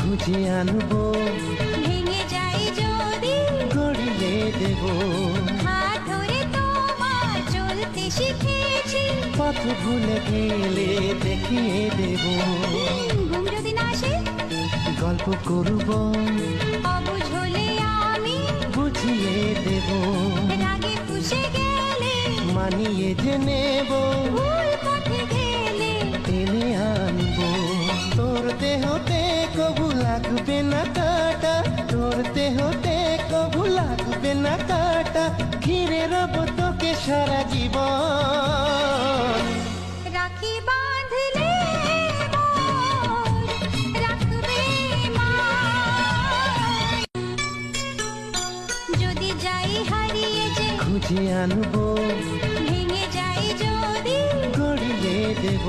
খুঁজে আনবো, ভেঙে যাই যদি গড়িয়ে দেব। হাত ধরে তোমার চলতে শিখেছি, পথ ভুলে গেলে দেখিয়ে দেব। ঘুম যদি না আসে গল্প করব, অবুঝ হলে আমি বুঝিয়ে দেব। রাগে ফুঁসে গেলে মানিয়ে যে নেব, ভুল পথে গেলে টেনে আনবো। তোর দেহতে কবু লাগবে না কাটা, তোর দেহতে কবু লাগবে না কাটা। ঘিরে রব তোকে সারা জীবন। রাখি বাঁধলে মন রাখবে মা, যদি যাই হারিয়ে যে খুঁজে আনবো, ভেঙে যাই যদি গড়িয়ে দেব।